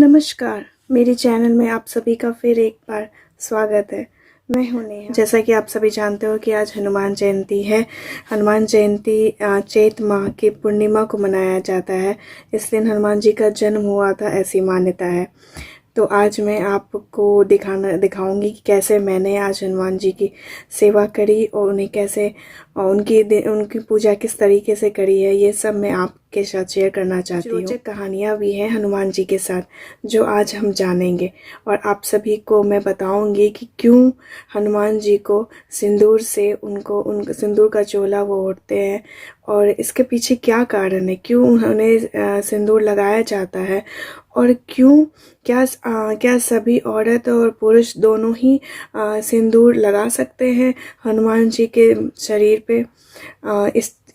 नमस्कार, मेरे चैनल में आप सभी का फिर एक बार स्वागत है। मैं हूं नेहा। जैसा कि आप सभी जानते हो कि आज हनुमान जयंती है। हनुमान जयंती चैत माह की पूर्णिमा को मनाया जाता है। इस दिन हनुमान जी का जन्म हुआ था, ऐसी मान्यता है। तो आज मैं आपको दिखाऊंगी कि कैसे मैंने आज हनुमान जी की सेवा करी और उन्हें कैसे और उनकी पूजा किस तरीके से करी है, ये सब मैं आपके साथ शेयर करना चाहती हूँ। रोचक कहानियाँ भी हैं हनुमान जी के साथ, जो आज हम जानेंगे। और आप सभी को मैं बताऊंगी कि क्यों हनुमान जी को सिंदूर से उनको सिंदूर का चोला वो ओढ़ते हैं और इसके पीछे क्या कारण है, क्यों उन्हें सिंदूर लगाया जाता है और क्या सभी औरत और पुरुष दोनों ही सिंदूर लगा सकते हैं हनुमान जी के शरीर पे।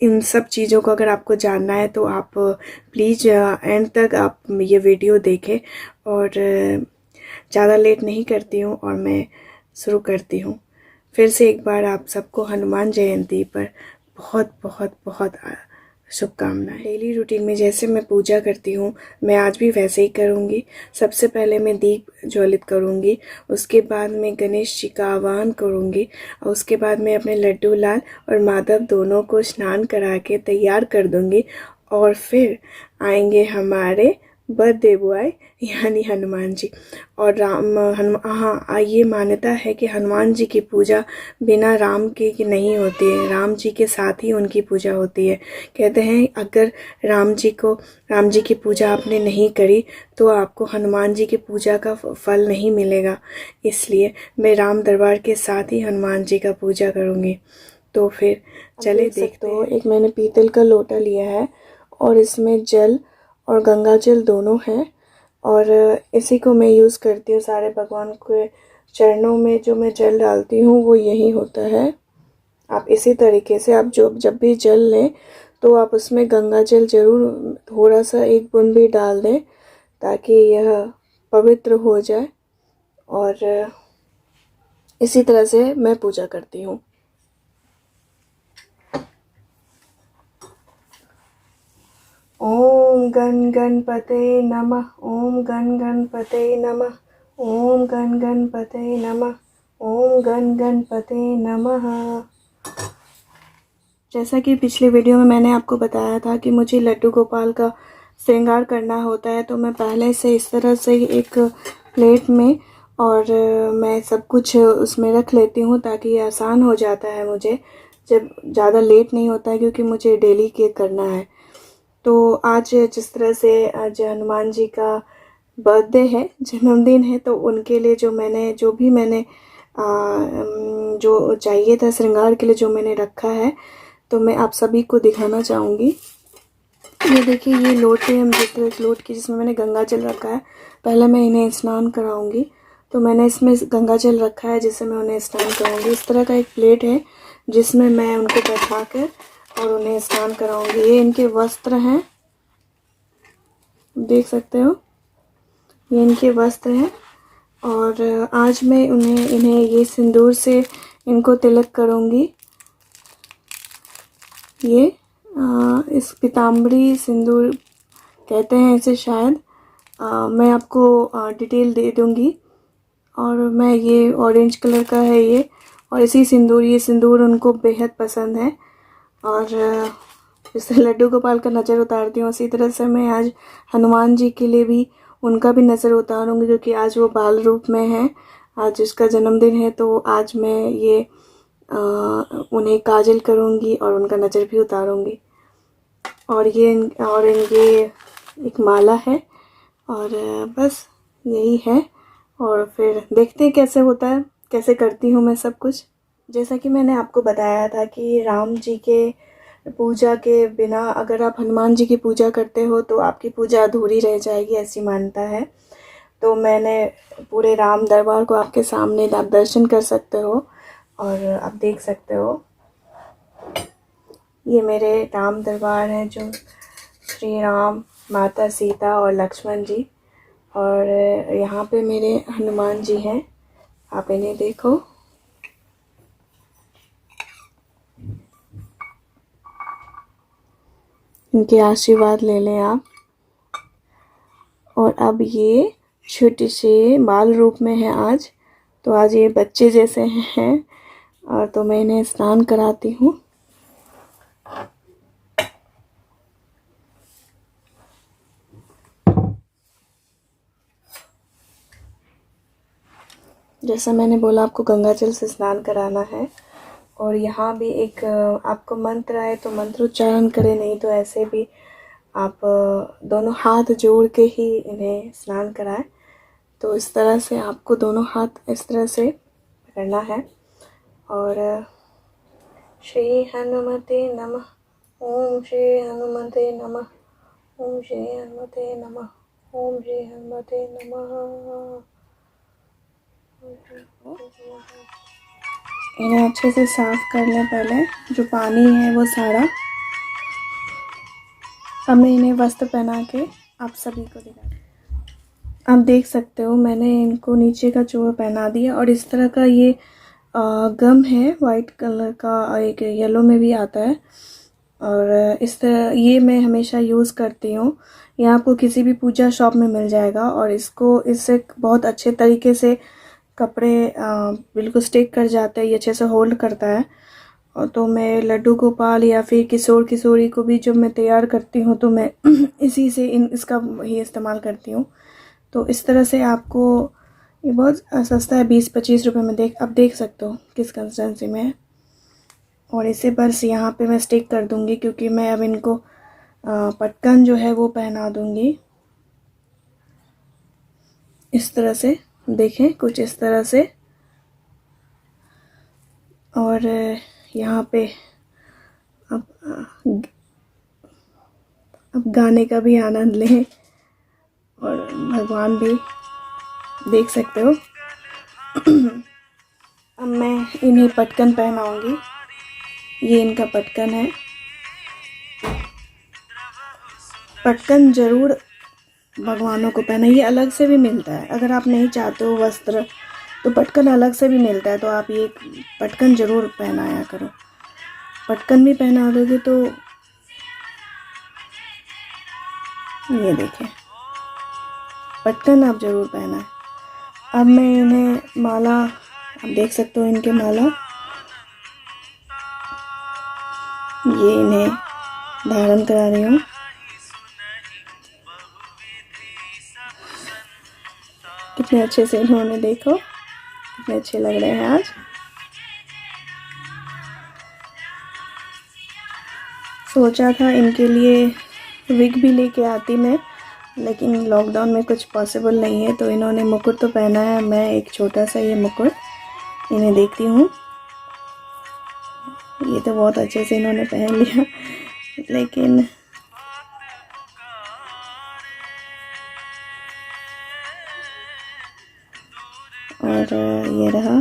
इन सब चीज़ों को अगर आपको जानना है तो आप प्लीज़ एंड तक आप ये वीडियो देखें। और ज़्यादा लेट नहीं करती हूँ और मैं शुरू करती हूँ। फिर से एक बार आप सबको हनुमान जयंती पर बहुत बहुत बहुत शुभकामनाएं। डेली रूटीन में जैसे मैं पूजा करती हूँ, मैं आज भी वैसे ही करूँगी। सबसे पहले मैं दीप ज्वलित करूँगी, उसके बाद मैं गणेश जी का आह्वान करूँगी और उसके बाद मैं अपने लड्डू लाल और माधव दोनों को स्नान करा के तैयार कर दूँगी। और फिर आएंगे हमारे बर्थडे बॉय यानी हनुमान जी। और ये मान्यता है कि हनुमान जी की पूजा बिना राम के की नहीं होती है, राम जी के साथ ही उनकी पूजा होती है। कहते हैं अगर राम जी की पूजा आपने नहीं करी तो आपको हनुमान जी की पूजा का फल नहीं मिलेगा। इसलिए मैं राम दरबार के साथ ही हनुमान जी का पूजा करूँगी। तो फिर चले देखते हैं। एक मैंने पीतल का लोटा लिया है और इसमें जल और गंगा जल दोनों हैं और इसी को मैं यूज़ करती हूँ सारे भगवान के चरणों में। जो मैं जल डालती हूँ वो यही होता है। आप इसी तरीके से आप जब भी जल लें तो आप उसमें गंगा जल ज़रूर थोड़ा सा एक बूंद भी डाल दें ताकि यह पवित्र हो जाए। और इसी तरह से मैं पूजा करती हूँ। ओम गण गणपते नमः, ओम गण गणपते नमः, ओम गण गणपते नमः, ओम गण गणपते नमः। जैसा कि पिछले वीडियो में मैंने आपको बताया था कि मुझे लड्डू गोपाल का श्रृंगार करना होता है, तो मैं पहले से इस तरह से एक प्लेट में और मैं सब कुछ उसमें रख लेती हूँ ताकि ये आसान हो जाता है मुझे, जब ज़्यादा लेट नहीं होता है, क्योंकि मुझे डेली केक करना है। तो आज जिस तरह से आज हनुमान जी का बर्थडे है, जन्मदिन है, तो उनके लिए जो भी मैंने जो चाहिए था श्रृंगार के लिए जो मैंने रखा है, तो मैं आप सभी को दिखाना चाहूँगी। ये देखिए, ये लोटे हम जिस तरह लोट की जिसमें मैंने गंगा जल रखा है। पहले मैं इन्हें स्नान कराऊंगी, तो मैंने इसमें गंगा जल रखा है जिससे मैं उन्हें स्नान कराऊंगी। इस तरह का एक प्लेट है जिसमें मैं उनको बैठा कर और उन्हें स्नान कराऊंगी। ये इनके वस्त्र हैं, देख सकते हो, ये इनके वस्त्र हैं। और आज मैं इन्हें ये सिंदूर से इनको तिलक करूंगी। ये इस पीताम्बरी सिंदूर कहते हैं इसे शायद। मैं आपको डिटेल दे दूंगी। और मैं ये ऑरेंज कलर का है ये, और ये सिंदूर उनको बेहद पसंद है। और जैसे लड्डू गोपाल का नज़र उतारती हूँ, उसी तरह से मैं आज हनुमान जी के लिए भी उनका भी नज़र उतारूंगी, क्योंकि आज वो बाल रूप में है। आज उसका जन्मदिन है, तो आज मैं ये उन्हें काजल करूंगी और उनका नज़र भी उतारूंगी। और ये एक माला है और बस यही है। और फिर देखते हैं कैसे होता है, कैसे करती हूँ मैं सब कुछ। जैसा कि मैंने आपको बताया था कि राम जी के पूजा के बिना अगर आप हनुमान जी की पूजा करते हो तो आपकी पूजा अधूरी रह जाएगी, ऐसी मान्यता है। तो मैंने पूरे राम दरबार को आपके सामने आप दर्शन कर सकते हो और आप देख सकते हो। ये मेरे राम दरबार हैं, जो श्री राम, माता सीता और लक्ष्मण जी। और यहाँ पे मेरे हनुमान जी हैं, आप इन्हें देखो। इनके आशीर्वाद ले लें आप। और अब ये छोटे से बाल रूप में है आज। तो आज ये बच्चे जैसे हैं, और तो मैं इन्हें स्नान कराती हूँ। जैसा मैंने बोला, आपको गंगाजल से स्नान कराना है। और यहाँ भी एक आपको मंत्र आए तो मंत्र उच्चारण करें, नहीं तो ऐसे भी आप दोनों हाथ जोड़ के ही इन्हें स्नान कराएं। तो इस तरह से आपको दोनों हाथ इस तरह से पकड़ना है। और श्री हनुमते नमः, ओम श्री हनुमते नमः, ओम श्री हनुमते नमः, ओम श्री हनुमते नमः। इन्हें अच्छे से साफ कर लें पहले, जो पानी है वो सारा। अब मैं इन्हें वस्त्र पहना के आप सभी को दिखा। आप देख सकते हो मैंने इनको नीचे का चोर पहना दिया, और इस तरह का ये गम है वाइट कलर का, एक येलो में भी आता है। और इस तरह ये मैं हमेशा यूज़ करती हूँ। ये आपको किसी भी पूजा शॉप में मिल जाएगा, और इससे बहुत अच्छे तरीके से कपड़े बिल्कुल स्टिक कर जाते हैं, ये अच्छे से होल्ड करता है। और तो मैं लड्डू गोपाल या फिर किशोर किशोरी को भी जब मैं तैयार करती हूँ तो मैं इसी से इसका ही इस्तेमाल करती हूँ। तो इस तरह से आपको ये बहुत सस्ता है, 20-25 रुपये में। अब देख सकते हो किस कंसिस्टेंसी में है। और इसे बस यहाँ पे मैं स्टिक कर दूँगी, क्योंकि मैं अब इनको पटकन जो है वो पहना दूँगी। इस तरह से देखें, कुछ इस तरह से। और यहाँ पे अब गाने का भी आनंद लें, और भगवान भी देख सकते हो। अब मैं इन्हें पटकन पहनाऊंगी। ये इनका पटकन है। पटकन ज़रूर भगवानों को पहना। ये अलग से भी मिलता है, अगर आप नहीं चाहते हो वस्त्र तो पटकन अलग से भी मिलता है। तो आप ये पटकन ज़रूर पहनाया करो। पटकन भी पहना दोगे तो ये देखें, पटकन आप ज़रूर पहना है। अब मैं इन्हें माला, आप देख सकते हो इनके माला, ये इन्हें धारण करा रही हूँ। कितने अच्छे से इन्होंने, देखो कितने अच्छे लग रहे हैं आज। सोचा था इनके लिए विग भी लेके आती मैं, लेकिन लॉकडाउन में कुछ पॉसिबल नहीं है। तो इन्होंने मुकुट तो पहना है, मैं एक छोटा सा ये मुकुट इन्हें देखती हूँ। ये तो बहुत अच्छे से इन्होंने पहन लिया, लेकिन और ये रहा।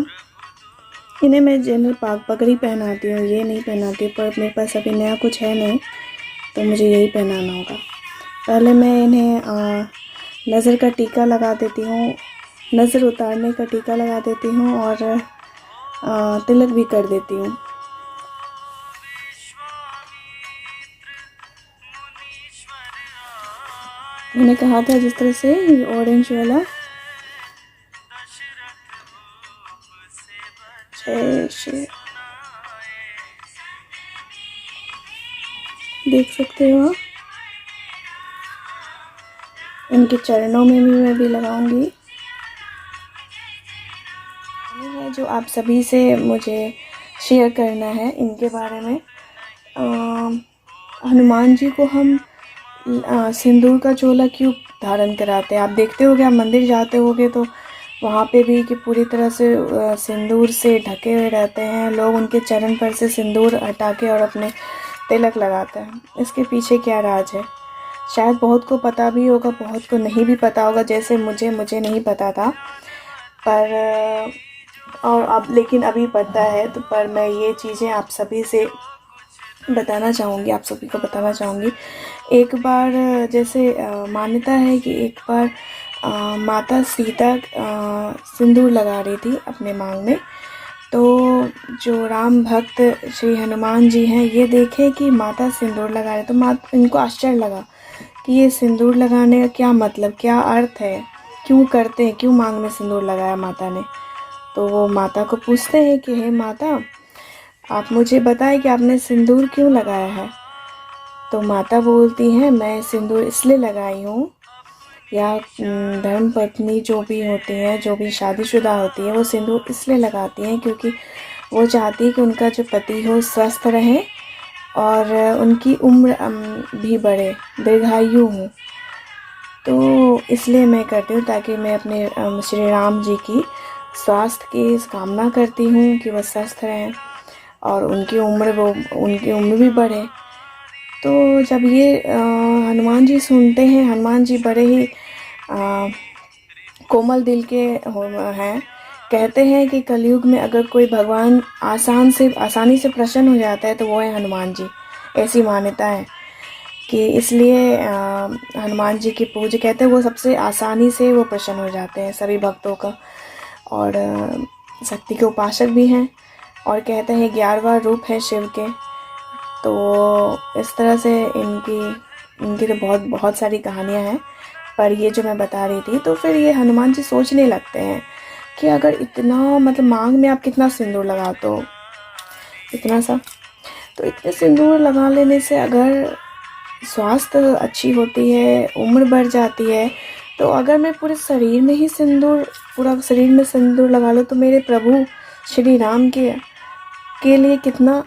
इन्हें मैं जनरल पाग पगड़ी पहनाती हूँ, ये नहीं पहनाती, पर मेरे पास अभी नया कुछ है नहीं तो मुझे यही पहनाना होगा। पहले मैं इन्हें नज़र का टीका लगा देती हूँ, नज़र उतारने का टीका लगा देती हूँ, और तिलक भी कर देती हूँ। मैंने कहा था जिस तरह से ये ऑरेंज वाला, देख सकते हो आप। इनके चरणों में भी मैं भी लगाऊंगी। है जो आप सभी से मुझे शेयर करना है इनके बारे में। हनुमान जी को हम सिंदूर का चोला क्यों धारण कराते हैं? आप देखते होगे, आप मंदिर जाते होगे तो वहाँ पे भी कि पूरी तरह से सिंदूर से ढके हुए रहते हैं लोग, उनके चरण पर से सिंदूर हटा के और अपने तिलक लगाते हैं। इसके पीछे क्या राज है? शायद बहुत को पता भी होगा, बहुत को नहीं भी पता होगा, जैसे मुझे नहीं पता था, पर और अब लेकिन अभी पता है। तो पर मैं ये चीज़ें आप सभी से बताना चाहूँगी, आप सभी को बताना चाहूँगी। एक बार जैसे मान्यता है कि एक बार माता सीता सिंदूर लगा रही थी अपने मांग में, तो जो राम भक्त श्री हनुमान जी हैं ये देखे कि माता सिंदूर लगा रहे, तो इनको आश्चर्य लगा कि ये सिंदूर लगाने का क्या मतलब, क्या अर्थ है, क्यों करते हैं, क्यों मांग में सिंदूर लगाया माता ने। तो वो माता को पूछते हैं कि हे माता, आप मुझे बताएं कि आपने सिंदूर क्यों लगाया है। तो माता बोलती हैं, मैं सिंदूर इसलिए लगाई हूँ, या धर्म पत्नी जो भी होती हैं, जो भी शादीशुदा होती है, वो सिंदूर इसलिए लगाती हैं क्योंकि वो चाहती है कि उनका जो पति हो स्वस्थ रहे और उनकी उम्र भी बढ़े, दीर्घायु हो। तो इसलिए मैं करती हूँ, ताकि मैं अपने श्री राम जी की स्वास्थ्य की कामना करती हूँ कि वह स्वस्थ रहें और उनकी उम्र भी बढ़े। तो जब ये हनुमान जी सुनते हैं, हनुमान जी बड़े ही कोमल दिल के हैं। कहते हैं कि कलयुग में अगर कोई भगवान आसानी से प्रसन्न हो जाता है तो वो है हनुमान जी। ऐसी मान्यता है कि इसलिए हनुमान जी की पूजा, कहते हैं वो सबसे आसानी से वो प्रसन्न हो जाते हैं सभी भक्तों का, और शक्ति के उपासक भी हैं, और कहते हैं 11वां रूप है शिव के। तो इस तरह से इनकी तो बहुत सारी कहानियाँ हैं, पर ये जो मैं बता रही थी। तो फिर ये हनुमान जी सोचने लगते हैं कि अगर इतना, मतलब मांग में आप कितना सिंदूर लगाते हो, इतना सा, तो इतने सिंदूर लगा लेने से अगर स्वास्थ्य अच्छी होती है, उम्र बढ़ जाती है, तो अगर मैं पूरे शरीर में सिंदूर लगा लूँ तो मेरे प्रभु श्री राम के लिए कितना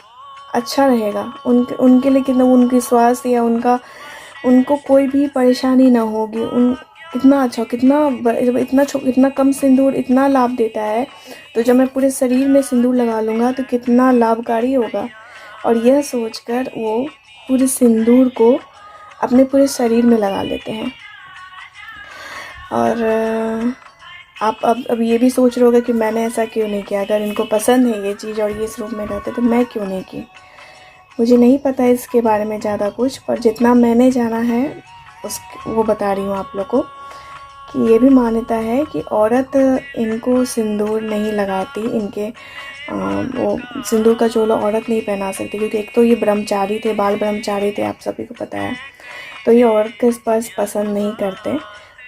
अच्छा रहेगा, उनके लिए कितना, उनकी स्वास्थ्य या उनको कोई भी परेशानी ना होगी। कितना अच्छा, इतना कम सिंदूर इतना लाभ देता है। तो जब मैं पूरे शरीर में सिंदूर लगा लूँगा तो कितना लाभकारी होगा। और यह सोचकर वो पूरे सिंदूर को अपने पूरे शरीर में लगा लेते हैं। और आप अब ये भी सोच रहे होगे कि मैंने ऐसा क्यों नहीं किया। अगर इनको पसंद है ये चीज़ और ये इस रूप में रहते तो मैं क्यों नहीं की। मुझे नहीं पता इसके बारे में ज़्यादा कुछ, पर जितना मैंने जाना है वो बता रही हूँ आप लोग को। कि ये भी मान्यता है कि औरत इनको सिंदूर नहीं लगाती, इनके वो सिंदूर का चोला औरत नहीं पहना सकती, क्योंकि एक तो ये ब्रह्मचारी थे, बाल ब्रह्मचारी थे, आप सभी को पता है। तो ये औरत के पास पसंद नहीं करते,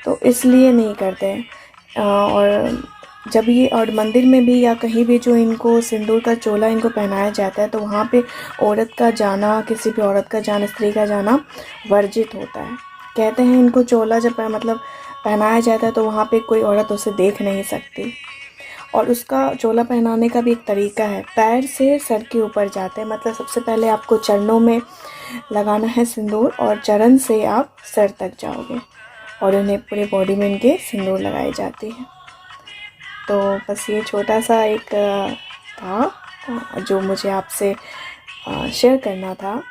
तो इसलिए नहीं करते। और जब ये और मंदिर में भी या कहीं भी जो इनको सिंदूर का चोला इनको पहनाया जाता है, तो वहाँ पे औरत का जाना, किसी भी औरत का जाना, स्त्री का जाना वर्जित होता है। कहते हैं इनको चोला जब पहनाया जाता है तो वहाँ पे कोई औरत उसे देख नहीं सकती। और उसका चोला पहनाने का भी एक तरीका है, पैर से सर के ऊपर जाते हैं, मतलब सबसे पहले आपको चरणों में लगाना है सिंदूर, और चरण से आप सर तक जाओगे, और उन्हें पूरे बॉडी में इनके सिंदूर लगाई जाती है। तो बस ये छोटा सा एक था जो मुझे आपसे शेयर करना था।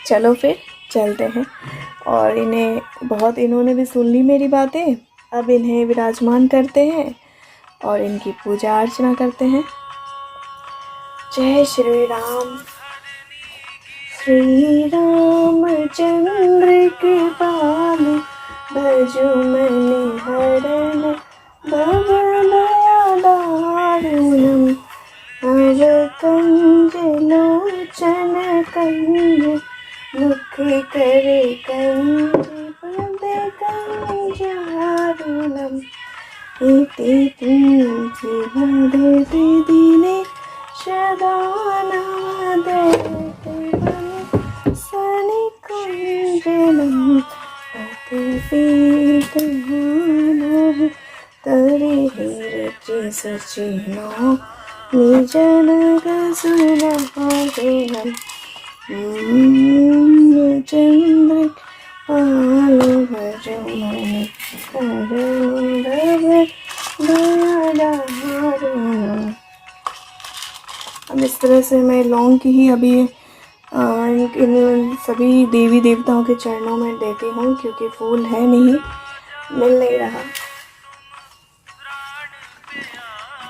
चलो फिर चलते हैं, और इन्होंने भी सुन ली मेरी बातें। अब इन्हें विराजमान करते हैं और इनकी पूजा अर्चना करते हैं। जय श्री राम। श्री रामचंद्र के बाल भजु मन हरण भवन दारुणम कंज लोचन कंज मुख करे कंज पद कंजारुणम इति तुलसी भरते दिने सदा नादते सनि कुंजलम अति तरे रचे सचिनो निजन गसुलहारुणम चंद्र पाल भजो मन अब इस तरह से मैं लौंग की ही अभी इन सभी देवी देवताओं के चरणों में देती हूँ, क्योंकि फूल है नहीं, मिल नहीं रहा।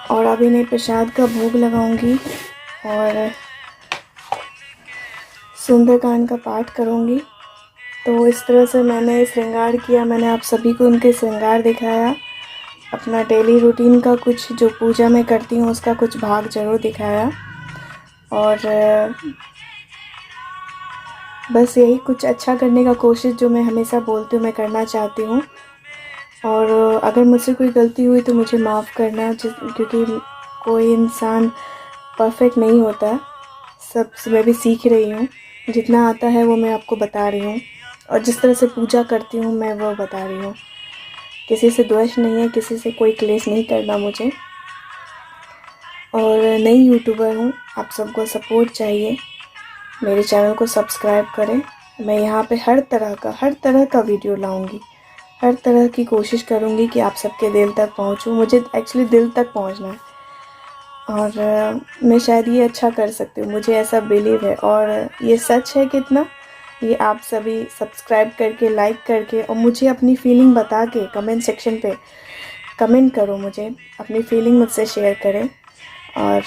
और अब इन्हें प्रसाद का भोग लगाऊंगी और सुंदरकांड का पाठ करूंगी। तो इस तरह से मैंने श्रृंगार किया, मैंने आप सभी को उनके श्रृंगार दिखाया, अपना डेली रूटीन का कुछ जो पूजा मैं करती हूँ उसका कुछ भाग जरूर दिखाया। और बस यही कुछ अच्छा करने का कोशिश जो मैं हमेशा बोलती हूँ मैं करना चाहती हूँ। और अगर मुझसे कोई गलती हुई तो मुझे माफ़ करना, क्योंकि कोई इंसान परफेक्ट नहीं होता। सब मैं भी सीख रही हूँ, जितना आता है वो मैं आपको बता रही हूँ, और जिस तरह से पूजा करती हूँ मैं वो बता रही हूँ। किसी से द्वेष नहीं है, किसी से कोई क्लेश नहीं करना मुझे। और नई यूट्यूबर हूँ, आप सबको सपोर्ट चाहिए। मेरे चैनल को सब्सक्राइब करें। मैं यहाँ पे हर तरह का वीडियो लाऊंगी, हर तरह की कोशिश करूँगी कि आप सबके दिल तक पहुँचूँ। मुझे एक्चुअली दिल तक पहुँचना है, और मैं शायद ये अच्छा कर सकती हूँ, मुझे ऐसा बिलीव है। और ये सच है कितना, ये आप सभी सब्सक्राइब करके, लाइक करके, और मुझे अपनी फीलिंग बता के कमेंट सेक्शन पे कमेंट करो, मुझे अपनी फीलिंग मुझसे शेयर करें। और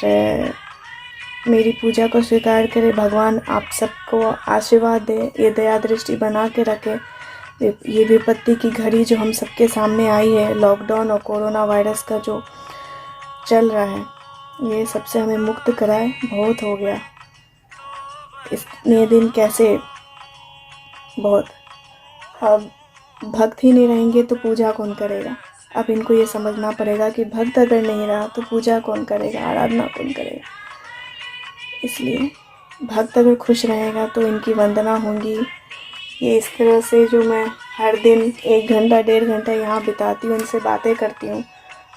मेरी पूजा को स्वीकार करें। भगवान आप सबको आशीर्वाद दे, ये दया दृष्टि बना के रखे। ये विपत्ति की घड़ी जो हम सबके सामने आई है, लॉकडाउन और कोरोना वायरस का जो चल रहा है, ये सबसे हमें मुक्त कराए। बहुत हो गया इतने दिन, कैसे बहुत। अब भक्त ही नहीं रहेंगे तो पूजा कौन करेगा। अब इनको ये समझना पड़ेगा कि भक्त अगर नहीं रहा तो पूजा कौन करेगा, आराधना कौन करेगा। इसलिए भक्त अगर खुश रहेगा तो इनकी वंदना होंगी। ये इस तरह से जो मैं हर दिन 1 घंटा 1.5 घंटा यहाँ बिताती हूँ, इनसे बातें करती हूँ,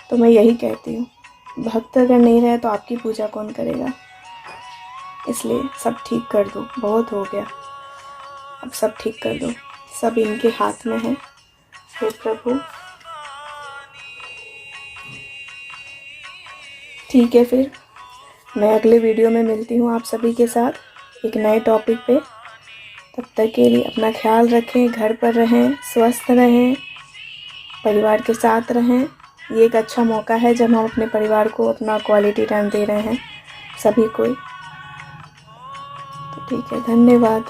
तो मैं यही कहती हूँ, भक्त अगर नहीं रहे तो आपकी पूजा कौन करेगा। इसलिए सब ठीक कर दो, बहुत हो गया, अब सब ठीक कर दो। सब इनके हाथ में है। हे प्रभु, ठीक है, फिर मैं अगले वीडियो में मिलती हूँ आप सभी के साथ एक नए टॉपिक पे। तब तक के लिए अपना ख्याल रखें, घर पर रहें, स्वस्थ रहें, परिवार के साथ रहें। ये एक अच्छा मौका है जब हम अपने परिवार को अपना क्वालिटी टाइम दे रहे हैं, सभी को। तो ठीक है, धन्यवाद।